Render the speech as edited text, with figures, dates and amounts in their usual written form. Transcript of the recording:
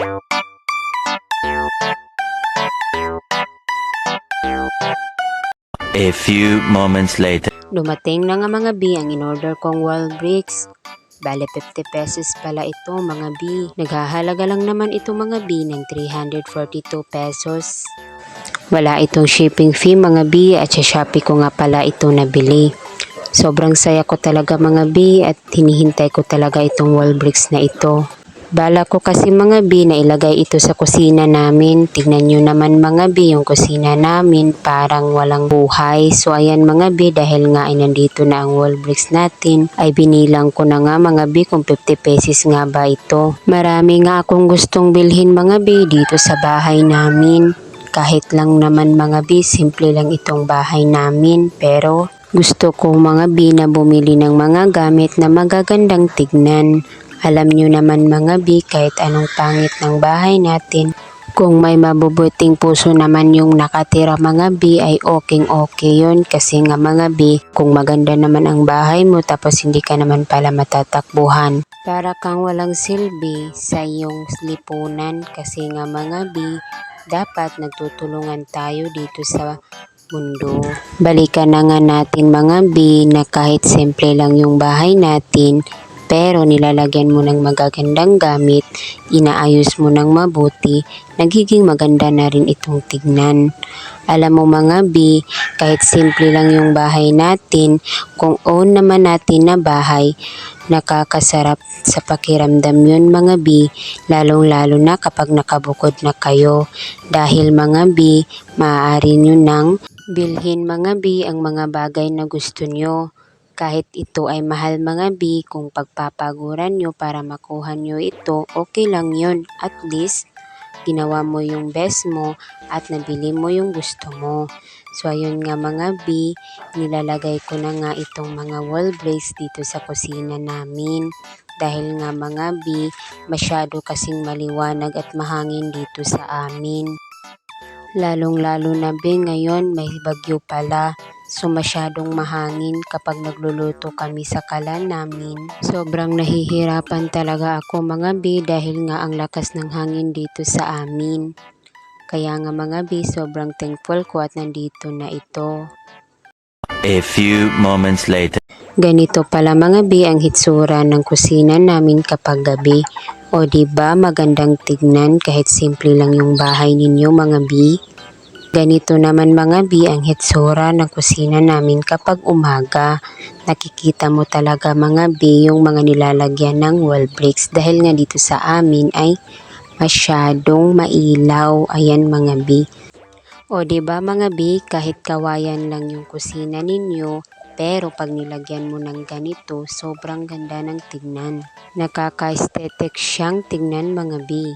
A few moments later. Dumating na nga mga B ang in-order kong wall bricks. Bale 50 pesos pala ito mga B. Naghahalaga lang naman ito mga B ng 342 pesos. Wala itong shipping fee mga B at sa Shopee ko nga pala ito nabili. Sobrang saya ko talaga mga B at hinihintay ko talaga itong wall bricks na ito. Bala ko kasi mga B na ilagay ito sa kusina namin. Tignan nyo naman mga B yung kusina namin parang walang buhay. So ayan mga B dahil nga ay nandito na ang wall bricks natin ay binilang ko na nga mga B kung 50 pesos nga ba ito. Marami nga akong gustong bilhin mga B dito sa bahay namin. Kahit lang naman mga B, simple lang itong bahay namin. Pero gusto ko mga B na bumili ng mga gamit na magagandang tignan. Alam nyo naman mga B, kahit anong pangit ng bahay natin, kung may mabubuting puso naman yung nakatira mga B ay okay yun. Kasi nga mga B, kung maganda naman ang bahay mo tapos hindi ka naman pala matatakbuhan, para kang walang silbi sa iyong lipunan. Kasi nga mga B, dapat nagtutulungan tayo dito sa mundo. Balikan na nga natin mga B na kahit simple lang yung bahay natin, pero nilalagyan mo ng magagandang gamit, inaayos mo ng mabuti, nagiging maganda na rin itong tignan. Alam mo mga B, kahit simple lang yung bahay natin, kung own naman natin na bahay, nakakasarap sa pakiramdam yun mga B, lalong-lalo na kapag nakabukod na kayo. Dahil mga B, maaari nyo nang bilhin mga B ang mga bagay na gusto nyo. Kahit ito ay mahal mga B, kung pagpapaguran nyo para makuha nyo ito, okay lang yun. At least, ginawa mo yung best mo at nabili mo yung gusto mo. So ayun nga mga B, nilalagay ko na nga itong mga wall bricks dito sa kusina namin. Dahil nga mga B, masyado kasing maliwanag at mahangin dito sa amin. Lalong-lalo na B ngayon may bagyo pala. So masyadong mahangin kapag nagluluto kami sa kalan namin. Sobrang nahihirapan talaga ako mga B dahil nga ang lakas ng hangin dito sa amin. Kaya nga mga B, sobrang thankful ko at nandito na ito. A few moments later. Ganito pala mga B ang hitsura ng kusina namin kapag gabi. O diba magandang tignan kahit simple lang yung bahay ninyo mga B? Ganito naman mga B ang hitsura ng kusina namin kapag umaga. Nakikita mo talaga mga B yung mga nilalagyan ng wall bricks dahil nga dito sa amin ay masyadong mailaw. Ayan mga B. O diba mga B, kahit kawayan lang yung kusina ninyo, pero pag nilagyan mo ng ganito, sobrang ganda ng tignan. Nakaka-aesthetic siyang tignan mga B.